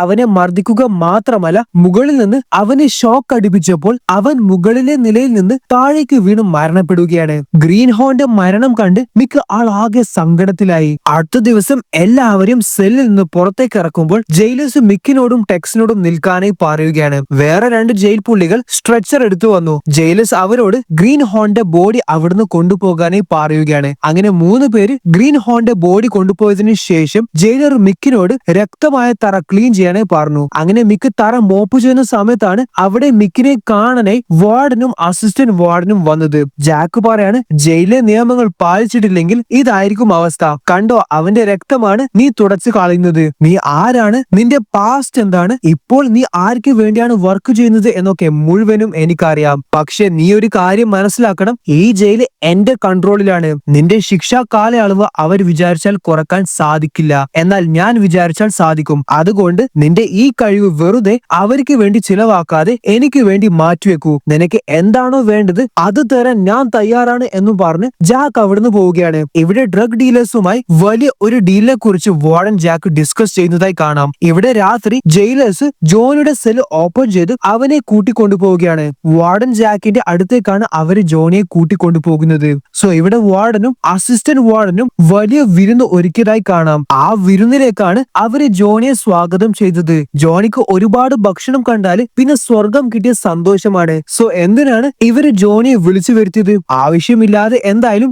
അവനെ മർദ്ദിക്കുക മാത്രമല്ല, മുകളിൽ നിന്ന് അവനെ ഷോക്ക് അടിപ്പിച്ചപ്പോൾ അവൻ മുകളിലെ നിലയിൽ നിന്ന് താഴേക്ക് വീണ് മരണപ്പെടുകയാണ്. ഗ്രീൻ ഹോണിന്റെ മരണം കണ്ട് മിക്ക ആകെ സങ്കടത്തിലായി. അടുത്ത ദിവസം എല്ലാവരും സെല്ലിൽ നിന്ന് പുറത്തേക്ക് ഇറക്കുമ്പോൾ ജയിലേഴ്സ് മിക്കിനോടും ടെക്സിനോടും നിൽക്കാനായി പറയുകയാണ്. വേറെ 2 ജയിൽ പുള്ളികൾ സ്ട്രെച്ചർ എടുത്തു വന്നു. ജയിലേഴ്സ് അവരോട് ഗ്രീൻ ഹോണിന്റെ ബോഡി അവിടുന്ന് കൊണ്ടുപോകാനായി പറയുകയാണ്. അങ്ങനെ 3 പേര് ഗ്രീൻ ഹോണിന്റെ ബോഡി കൊണ്ടുപോയതിനു ശേഷം ജയിലർ മിക്കിനോട് രക്തമായ തറ ക്ലീൻ ചെയ്യാനായി പറഞ്ഞു. അങ്ങനെ മിക്ക് തറ മോപ്പ് ചെയ്യുന്ന സമയത്താണ് അവിടെ മിക്കിനെ കാണാനായി വാർഡനും അസിസ്റ്റന്റ് വാർഡനും വന്നത്. ജാക്ക് പറയാണ്, ജയിലിലെ നിയമങ്ങൾ പാലിച്ചിട്ടില്ലെങ്കിൽ ഇതായിരിക്കും അവസ്ഥ. കണ്ടോ, അവന്റെ രക്തമാണ് നീ തുടച്ചു കളയുന്നത്. നീ ആരാണ്? നിന്റെ പാസ്റ്റ് എന്താണ്? ഇപ്പോൾ നീ ആർക്ക് വേണ്ടിയാണ് വർക്ക് ചെയ്യുന്നത് എന്നൊക്കെ മുഴുവനും എനിക്കറിയാം. പക്ഷെ നീ ഒരു കാര്യം മനസ്സിലാക്കണം, ഈ ജയില് എന്റെ കൺട്രോളിലാണ്. നിന്റെ ശിക്ഷാ കാലയളവ് അവർ വിചാരിച്ചാൽ കുറക്കാൻ സാധിക്കില്ല. എന്നാൽ ഞാൻ വിചാരിച്ചാൽ സാധിക്കും. അതുകൊണ്ട് നിന്റെ ഈ കഴിവ് വെറുതെ അവർക്ക് വേണ്ടി ചിലവാക്കാതെ എനിക്ക് വേണ്ടി മാറ്റിവെക്കൂ. നിനക്ക് എന്താണോ വേണ്ടത് അത് തരാൻ ഞാൻ തയ്യാറാണ് എന്നും പറഞ്ഞ് ജാക്ക് അവിടുന്ന് പോവുകയാണ്. ഇവിടെ ഡ്രഗ് ഡീലേഴ്സുമായി വലിയ ഒരു ഡീലിനെ കുറിച്ച് വാർഡൻ ജാക്ക് ഡിസ്കസ് ചെയ്യുന്നതായി കാണാം. ഇവിടെ രാത്രി ജയിലേഴ്സ് ജോണിയുടെ സെൽ ഓപ്പൺ ചെയ്ത് അവനെ കൂട്ടിക്കൊണ്ടുപോവുകയാണ്. വാർഡൻ ജാക്കിന്റെ അടുത്തേക്കാണ് അവര് ജോണിയെ കൂട്ടിക്കൊണ്ടുപോകുന്നത്. സോ ഇവിടെ വാർഡനും അസിസ്റ്റന്റ് വാർഡനും വലിയ വിരുന്ന് ഒരുക്കിയതായി കാണാം. ആ വിരുന്നിലേക്കാണ് അവര് ജോണിയെ സ്വാഗതം ചെയ്തത്. ജോണിക്ക് ഒരുപാട് ഭക്ഷണം കണ്ടാല് പിന്നെ സ്വർഗം കിട്ടിയ സന്തോഷമാണ്. സോ എന്തിനാണ് ഇവര് ജോണിയെ വിളിച്ചു വരുത്തിയത്? ആവശ്യമില്ലാതെ എന്തായാലും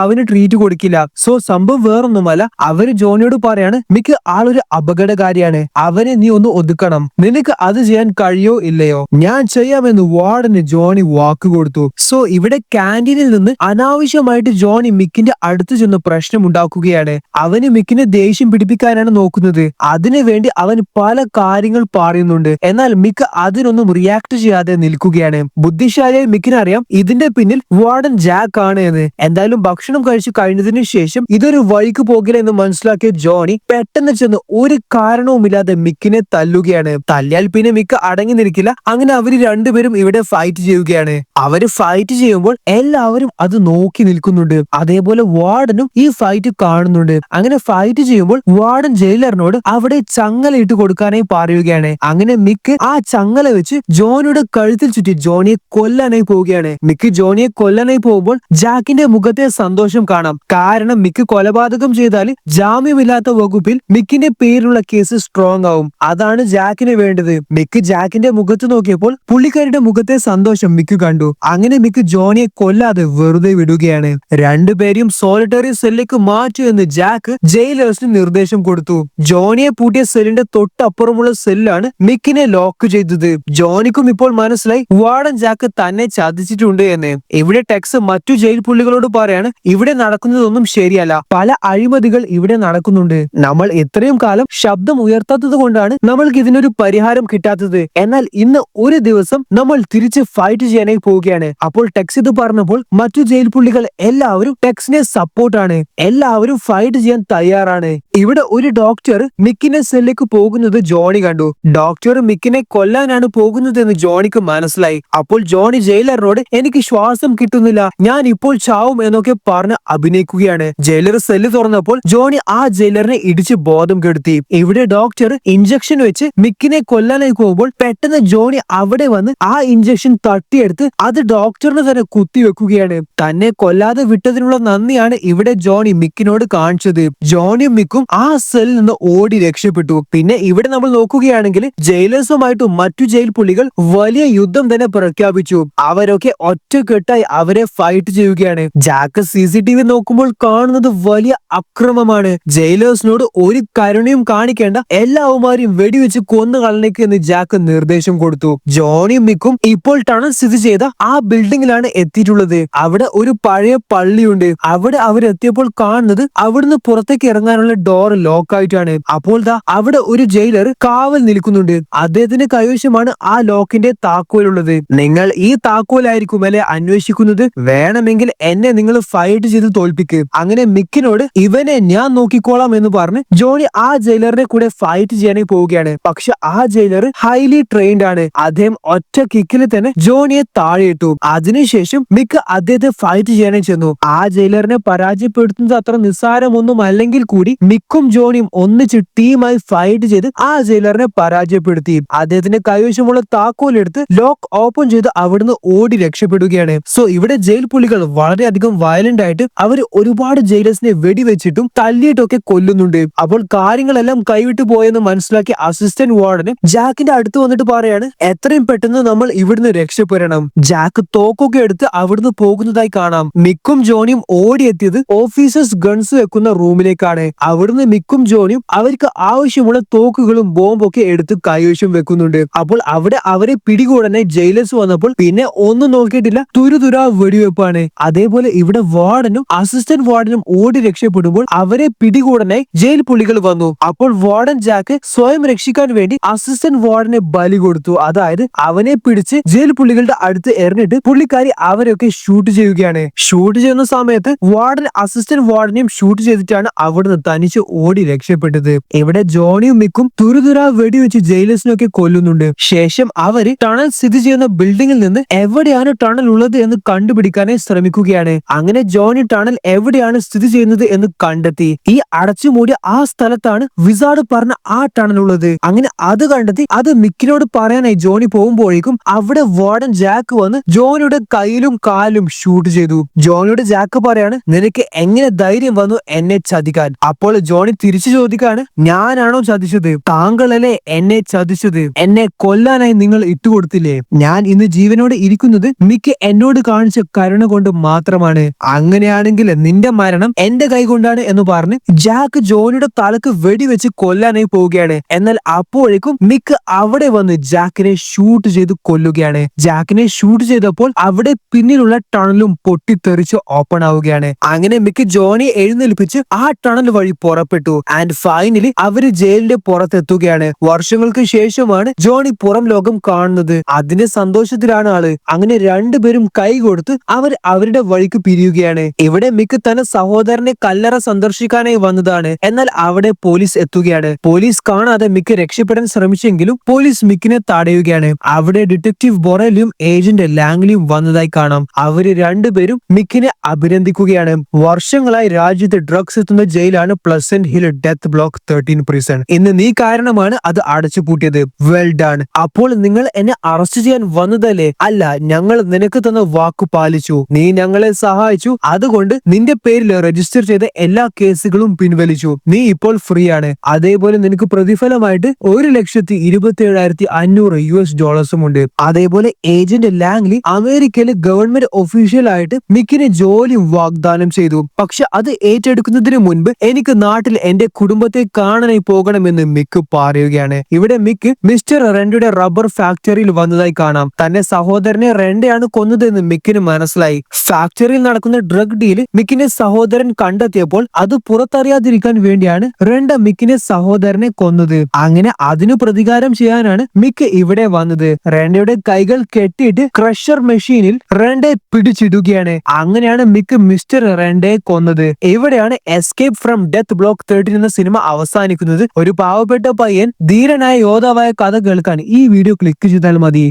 അവന് ട്രീറ്റ് കൊടുക്കില്ല. സോ സംഭവം വേറൊന്നുമല്ല, അവര് ജോണിയോട് പറയാണ്, മിക്ക ആളൊരു അപകടകാരിയാണ്, അവനെ നീ ഒന്ന് ഒതുക്കണം. നിനക്ക് അത് ചെയ്യാൻ കഴിയോ ഇല്ലയോ? ഞാൻ ചെയ്യാമെന്ന് വാർഡന് ജോണി വാക്ക് കൊടുത്തു. സോ ഇവിടെ ക്യാൻറ്റീനിൽ നിന്ന് അനാവശ്യമായിട്ട് ജോണി മിക്കിന്റെ അടുത്ത് ചെന്ന് പ്രശ്നം ഉണ്ടാക്കുകയാണ്. അവന് മിക്കിനെ ദേഷ്യം പിടിപ്പിക്കാനാണ് നോക്കുന്നത്. അതിനു വേണ്ടി അവൻ പല കാര്യങ്ങൾ പറയുന്നുണ്ട്. എന്നാൽ മിക്ക് അതിനൊന്നും റിയാക്ട് ചെയ്യാതെ നിൽക്കുകയാണ്. ബുദ്ധിശാലിയായ മിക്കിനറിയാം ഇതിന്റെ പിന്നിൽ വാർഡൻ ജാക്ക് ആണ് എന്ന്. എന്തായാലും ഭക്ഷണം കഴിച്ചു കഴിഞ്ഞതിനു ശേഷം ഇതൊരു വഴിക്ക് പോകില്ല എന്ന് മനസ്സിലാക്കിയ ജോണി പെട്ടെന്ന് ചെന്ന് ഒരു കാരണവുമില്ലാതെ മിക്കിനെ തല്ലുകയാണ്. തല്ലിയാൽ പിന്നെ മിക്ക അടങ്ങി നിൽക്കില്ല. അങ്ങനെ അവര് രണ്ടുപേരും ഇവിടെ ഫൈറ്റ് ചെയ്യുകയാണ്. അവര് ഫൈറ്റ് ചെയ്യുമ്പോൾ എല്ലാവരും അത് നോക്കി നിൽക്കുന്നുണ്ട്. അതേപോലെ വാർഡനും ഈ ഫൈറ്റ് കാണുന്നുണ്ട്. അങ്ങനെ ഫൈറ്റ് ചെയ്യുമ്പോൾ വാർഡൻ ജയിലറിനോട് അവിടെ ചങ്ങല ഇട്ട് കൊടുക്കാനായി പറയുകയാണ്. അങ്ങനെ മിക്ക് ആ ചങ്ങല വെച്ച് ജോണിയുടെ കഴുത്തിൽ ചുറ്റി ജോണിയെ കൊല്ലാനായി പോവുകയാണ്. മിക്ക് ജോണിയെ കൊല്ലാനായി പോകുമ്പോൾ ജാക്കിന്റെ മുഖത്തെ സന്തോഷം കാണാം. കാരണം മിക്ക് കൊലപാതകം ചെയ്താൽ ജാമ്യമില്ലാത്ത വകുപ്പിൽ മിക്കിന്റെ പേരിലുള്ള കേസ് സ്ട്രോങ് ആവും. അതാണ് ജാക്കിന് വേണ്ടത്. മിക്ക് ജാക്കിന്റെ മുഖത്ത് നോക്കിയപ്പോൾ പുള്ളിക്കാരുടെ മുഖത്തെ സന്തോഷം മിക്ക് കണ്ടു. അങ്ങനെ മിക്ക് ജോണിയെ കൊല്ലാതെ വെറുതെ വിടുകയാണ്. രണ്ടുപേരും സോളിറ്ററി സെല്ലിലേക്ക് മാറ്റൂ എന്ന് ജാക്ക് ജയിലേഴ്സിന് നിർദ്ദേശം കൊടുത്തു. ജോണിയെ പൂട്ടിയ സെല്ലിന്റെ തൊട്ടപ്പുറമുള്ള സെല്ലാണ് മിക്കിനെ ലോക്ക് ചെയ്തത്. ജോണിക്കും ഇപ്പോൾ മനസ്സിലായി വാർഡൻ ജാക്ക് തന്നെ ചതിച്ചിട്ടുണ്ട് എന്ന്. ഇവിടെ ടെക്സ് മറ്റു ജയിൽ പുള്ളികളോട് പറയാണ്, ഇവിടെ നടക്കുന്നതൊന്നും ശരിയല്ല, പല അഴിമതികൾ ഇവിടെ നടക്കുന്നുണ്ട്. നമ്മൾ ഇത്രയും കാലം ശബ്ദം ഉയർത്താത്തത് കൊണ്ടാണ് നമ്മൾക്ക് ഇതിനൊരു പരിഹാരം കിട്ടാത്തത്. എന്നാൽ ഇന്ന് ഒരു ദിവസം നമ്മൾ തിരിച്ച് ഫൈറ്റ് ചെയ്യാനായി പോവുകയാണ്. അപ്പോൾ ടെക്സ് ഇത് പറഞ്ഞപ്പോൾ മറ്റു ജയിൽ പുള്ളികൾ എല്ലാവരും ടെക്സിനെ സപ്പോർട്ടാണ്. എല്ലാവരും ഫൈറ്റ് ചെയ്യാൻ തയ്യാറാണ്. ഇവിടെ ഒരു ഡോക്ടർ മിക്കിനെ സെല്ലിലേക്ക് പോകുന്നത് ജോണി കണ്ടു. ഡോക്ടർ മിക്കിനെ കൊല്ലാനാണ് പോകുന്നത് എന്ന് ജോണിക്ക് മനസ്സിലായി. അപ്പോൾ ജോണി ജയിലറിനോട് എനിക്ക് ശ്വാസം കിട്ടുന്നില്ല, ഞാൻ ഇപ്പോൾ ചാവും എന്നൊക്കെ പറഞ്ഞ് അഭിനയിക്കുകയാണ്. ജയിലർ സെല്ല് തുറന്നപ്പോൾ ജോണി ആ ജയിലറിനെ ഇടിച്ച് ബോധം കെടുത്തി. ഇവിടെ ഡോക്ടർ ഇഞ്ചക്ഷൻ വെച്ച് മിക്കിനെ കൊല്ലാനായി പോകുമ്പോൾ പെട്ടെന്ന് ജോണി അവിടെ വന്ന് ആ ഇഞ്ചക്ഷൻ തട്ടിയെടുത്ത് അത് ഡോക്ടറിന് തന്നെ കുത്തിവെക്കുകയാണ്. തന്നെ കൊല്ലാതെ വിട്ടതിനുള്ള നന്ദിയാണ് ഇവിടെ ജോണി മിക്കിനോട് കാണിച്ചത്. ജോണിയും മിക്കും ആ സെല്ലിൽ നിന്ന് ഓടി രക്ഷപ്പെട്ടു. പിന്നെ ഇവിടെ നമ്മൾ നോക്കുകയാണെങ്കിൽ ജയിലേഴ്സുമായിട്ടും മറ്റു ജയിൽ പുള്ളികൾ വലിയ യുദ്ധം തന്നെ പ്രഖ്യാപിച്ചു. അവരൊക്കെ ഒറ്റക്കെട്ടായി അവരെ ഫൈറ്റ് ചെയ്യുകയാണ്. ജാക്ക് CCTV നോക്കുമ്പോൾ കാണുന്നത് വലിയ അക്രമമാണ്. ജയിലേഴ്സിനോട് ഒരു കരുണയും കാണിക്കേണ്ട, എല്ലാവരും വെടിവെച്ച് കൊന്നു കളഞ്ഞേക്ക് എന്ന് ജാക്ക് നിർദ്ദേശം കൊടുത്തു. ജോണിയും മിക്കും ഇപ്പോൾ ടണൽ സ്ഥിതി ചെയ്ത ആ ബിൽഡിംഗിലാണ് എത്തിയിട്ടുള്ളത്. അവിടെ ഒരു പഴയ പള്ളിയുണ്ട്. അവിടെ അവരെത്തിയപ്പോൾ കാണുന്നത് അവിടുന്ന് പുറത്തേക്ക് ഇറങ്ങാനുള്ള ഡോർ ലോക്ക് ആയിട്ടാണ്. അപ്പോൾ ദാ അവിടെ ഒരു ജയിലർ കാവൽ നിൽക്കുന്നുണ്ട്. അദ്ദേഹത്തിന്റെ കൈവശമാണ് ആ ലോക്കിന്റെ താക്കോലുള്ളത്. നിങ്ങൾ ഈ താക്കോലായിരിക്കും അല്ലെ അന്വേഷിക്കുന്നത്? വേണമെങ്കിൽ എന്നെ നിങ്ങൾ ഫൈറ്റ് ചെയ്ത് തോൽപ്പിക്ക്. അങ്ങനെ മിക്കിനോട് ഇവനെ ഞാൻ നോക്കിക്കോളാം എന്ന് പറഞ്ഞ് ജോണി ആ ജയിലറിനെ കൂടെ ഫൈറ്റ് ചെയ്യാനായി പോവുകയാണ്. പക്ഷെ ആ ജയിലർ ഹൈലി ട്രെയിൻഡ് ആണ്. അദ്ദേഹം ഒറ്റ കിക്കിൽ തന്നെ ജോണിയെ താഴെയിട്ടു. അതിനുശേഷം മിക്ക് അദ്ദേഹത്തെ ഫൈറ്റ് ചെയ്യാനായി ചെന്നു. ആ ജയിലറിനെ പരാജയപ്പെടുത്തുന്നത് അത്ര നിസ്സാരമൊന്നും അല്ലെങ്കിൽ കൂടി മിക്കും ജോണിയും ഒന്നിച്ച് ടീമായി ഫൈറ്റ് ചെയ്ത് ആ ജയിലറിനെ പരാജയപ്പെടുത്തി. അദ്ദേഹത്തിന്റെ കൈവശമുള്ള താക്കോലെടുത്ത് ലോക്ക് ഓപ്പൺ ചെയ്ത് അവിടുന്ന് ഓടി രക്ഷപ്പെടുകയാണ്. സോ ഇവിടെ ജയിൽ പുള്ളികൾ വളരെയധികം വയലന്റ് ആയിട്ട് അവർ ഒരുപാട് ജയിലേഴ്സിനെ വെടിവെച്ചിട്ടും തല്ലിയിട്ടൊക്കെ കൊല്ലുന്നുണ്ട്. അപ്പോൾ കാര്യങ്ങളെല്ലാം കൈവിട്ടു പോയെന്ന് മനസ്സിലാക്കി അസിസ്റ്റന്റ് വാർഡന് ജാക്കിന്റെ അടുത്ത് വന്നിട്ട് പറയാണ്, എത്രയും പെട്ടെന്ന് നമ്മൾ ഇവിടുന്ന് രക്ഷപ്പെടണം. ജാക്ക് തോക്കൊക്കെ എടുത്ത് അവിടുന്ന് പോകുന്നതായി കാണാം. മിക്കും ജോണിയും ഓടിയെത്തിയത് ഓഫീസേഴ്സ് ഗൺസ് വെക്കുന്ന റൂമിലേക്കാണ്. അവിടുന്ന് മിക്കും ജോണിയും അവർക്ക് ആവശ്യമുള്ള തോക്കുകളും ബോംബൊക്കെ എടുത്ത് കൈവശം വെക്കുന്നുണ്ട്. അപ്പോൾ അവിടെ അവരെ പിടികൂടനെ ജയിലേഴ്സ് വന്നപ്പോൾ പിന്നെ ഒന്നും നോക്കിയിട്ടില്ല, തുരുതുരാ വെടിവെപ്പാണ്. അതേപോലെ ഇവിടെ വാർഡനും അസിസ്റ്റന്റ് വാർഡനും ഓടി രക്ഷപ്പെടുമ്പോൾ അവരെ പിടികൂടനായി ജയിൽ പുള്ളികൾ വന്നു. അപ്പോൾ വാർഡൻ ജാക്ക് സ്വയം രക്ഷിക്കാൻ വേണ്ടി അസിസ്റ്റന്റ് വാർഡനെ ബലി കൊടുത്തു. അതായത് അവനെ പിടിച്ച് ജയിൽ പുള്ളികളുടെ അടുത്ത് എറിഞ്ഞിട്ട് പുള്ളിക്കാരി അവരൊക്കെ ഷൂട്ട് ചെയ്യുകയാണ്. ഷൂട്ട് ചെയ്യുന്ന സമയത്ത് വാർഡൻ അസിസ്റ്റന്റ് വാർഡനെയും ഷൂട്ട് ചെയ്തിട്ടാണ് അവിടുന്ന് തനിച്ച് ഓടി രക്ഷപ്പെട്ടത്. ഇവിടെ ജോണിയും മിക്കും തുരുതുരാ വെടിവെച്ച് ജയിലേഴ്സിനൊക്കെ കൊല്ലുന്നുണ്ട്. ശേഷം അവര് ടണൽ സ്ഥിതി ചെയ്യുന്ന ബിൽഡിംഗിൽ നിന്ന് എവിടെയാണ് ടണൽ ഉള്ളത് എന്ന് കണ്ടുപിടിക്കാനായി ശ്രമിക്കുകയാണ്. അങ്ങനെ ജോണി ടണൽ എവിടെയാണ് സ്ഥിതി ചെയ്യുന്നത് എന്ന് കണ്ടെത്തി. ഈ അടച്ചുമൂടിയ ആ സ്ഥലത്താണ് വിസാർഡ് പറഞ്ഞ ആ ടണൽ ഉള്ളത്. അങ്ങനെ അത് കണ്ടെത്തി അത് മിക്കിനോട് പറയാനായി ജോണി പോകുമ്പോഴേക്കും അവിടെ വാർഡൻ ജാക്ക് വന്ന് ജോണിയുടെ കയ്യിലും കാലും ഷൂട്ട് ചെയ്തു. ജോണിയുടെ ജാക്ക് പറയാണ്, നിനക്ക് എങ്ങനെ ധൈര്യം വന്നു എന്നെ ചതിക്കാൻ? അപ്പോൾ ജോണി തിരിച്ചു ചോദിക്കാണ്, ഞാനാണോ ചതിച്ചത്? താങ്കളല്ലേ എന്നെ ചതിച്ചത്? എന്നെ കൊല്ലാനായി നിങ്ങൾ ഇട്ടുകൊടുത്തില്ലേ? ഞാൻ ഇന്ന് ജീവനോടെ ഇരിക്കുന്നത് മിക്ക് എന്നോട് കാണിച്ച കരുണ കൊണ്ട് മാത്രമാണ്. അങ്ങനെയാണെങ്കിൽ നിന്റെ മരണം എന്റെ കൈ കൊണ്ടാണ് എന്ന് പറഞ്ഞ് ജാക്ക് ജോണിയുടെ തലക്ക് വെടിവെച്ച് കൊല്ലാനായി പോവുകയാണ്. എന്നാൽ അപ്പോഴേക്കും മിക്ക് അവിടെ വന്ന് ജാക്കിനെ ഷൂട്ട് ചെയ്ത് കൊല്ലുകയാണ്. ജാക്കിനെ ഷൂട്ട് ചെയ്തപ്പോൾ അവിടെ പിന്നിലുള്ള ടണലും പൊട്ടിത്തെറിച്ച് ഓപ്പൺ ആവുകയാണ്. അങ്ങനെ മിക്ക് ജോണിയെ എഴുന്നേൽപ്പിച്ച് ആ ടണൽ വഴി പുറപ്പെട്ടു. ആൻഡ് ഫൈനലി അവര് ജയിലിന്റെ പുറത്തെത്തുകയാണ്. വർഷങ്ങൾക്ക് ശേഷമാണ് ജോണി പുറം ലോകം കാണുന്നത്. അതിന്റെ സന്തോഷത്തിലാണ് ആള്. അങ്ങനെ രണ്ടുപേരും കൈ കൊടുത്ത് അവർ അവരുടെ വഴിക്ക് പിരിയുകയാണ്. ഇവിടെ മിക്ക് തന്റെ സഹോദരനെ കല്ലറ സന്ദർശിക്കാനായി വന്നതാണ്. എന്നാൽ അവിടെ പോലീസ് എത്തുകയാണ്. പോലീസ് കാണാതെ മിക്ക് രക്ഷപ്പെടാൻ ശ്രമിച്ചെങ്കിലും പോലീസ് മിക്കിനെ തടയുകയാണ്. അവിടെ ഡിറ്റക്റ്റീവ് ബൊറേലിയും ഏജന്റ് ലാംഗ്ലിയും വന്നതായി കാണാം. അവര് രണ്ടുപേരും മിക്കിനെ അഭിനന്ദിക്കുകയാണ്. വർഷങ്ങളായി രാജ്യത്ത് ഡ്രഗ്സ് എത്തുന്ന ജയിലാണ് Pleasant hill death block 13 prison. ഇന്ന് നീ കാരണമാണ് അത് അടച്ചുപൂട്ടിയത്. Well done. അപ്പോൾ നിങ്ങൾ എന്നെ അറസ്റ്റ് ചെയ്യാൻ വന്നതല്ലേ? അല്ല, ഞങ്ങൾ നിനക്ക് തന്ന വാക്കു പാലിച്ചു. നീ ഞങ്ങളെ സഹായിച്ചു. അതുകൊണ്ട് നിന്റെ പേരിൽ രജിസ്റ്റർ ചെയ്ത എല്ലാ കേസുകളും പിൻവലിച്ചു. നീ ഇപ്പോൾ ഫ്രീ ആണ്. അതേപോലെ നിനക്ക് പ്രതിഫലമായിട്ട് $1,27,500 ഉണ്ട്. അതേപോലെ ഏജന്റ് ലാംഗ്ലി അമേരിക്കയിലെ ഗവൺമെന്റ് ഒഫീഷ്യൽ ആയിട്ട് മിക്കിന് ജോലി വാഗ്ദാനം ചെയ്തു. പക്ഷെ അത് ഏറ്റെടുക്കുന്നതിന് മുൻപ് എനിക്ക് നാട്ടിൽ എന്റെ കുടുംബത്തെ കാണാനായി പോകണമെന്ന് മിക്ക് പറയുകയാണ്. ഇവിടെ മിക്ക് മിസ്റ്റർ റെൻഡയുടെ റബ്ബർ ഫാക്ടറിയിൽ വന്നതായി കാണാം. തന്റെ സഹോദരനെ റെൻഡയാണ് കൊന്നതെന്ന് മിക്കിന് മനസ്സിലായി. ഫാക്ടറിയിൽ നടക്കുന്ന ഡ്രഗ് ഡീല് മിക്കിന്റെ സഹോദരൻ കണ്ടെത്തിയപ്പോൾ അത് പുറത്തറിയാതിരിക്കാൻ വേണ്ടിയാണ് റെൻഡ മിക്കിന്റെ സഹോദരനെ കൊന്നത്. അങ്ങനെ അതിനു പ്രതികാരം ചെയ്യാനാണ് മിക്ക് ഇവിടെ വന്നത്. റെൻഡയുടെ കൈകൾ കെട്ടിയിട്ട് ക്രഷർ മെഷീനിൽ റെൻഡയെ പിടിച്ചിടുകയാണ്. അങ്ങനെയാണ് മിക്ക് മിസ്റ്റർ റെൻഡയെ കൊന്നത്. ഇവിടെയാണ് എസ്കേപ്പ് ഫ്രം ഡെത്ത് ബ്ലോക്ക് 13 എന്ന സിനിമ അവസാനിക്കുന്നത്. ഒരു പാവപ്പെട്ട പയ്യൻ ധീരനായ യോദ്ധാവായ കഥ കേൾക്കാൻ ഈ വീഡിയോ ക്ലിക്ക് ചെയ്താൽ മതി.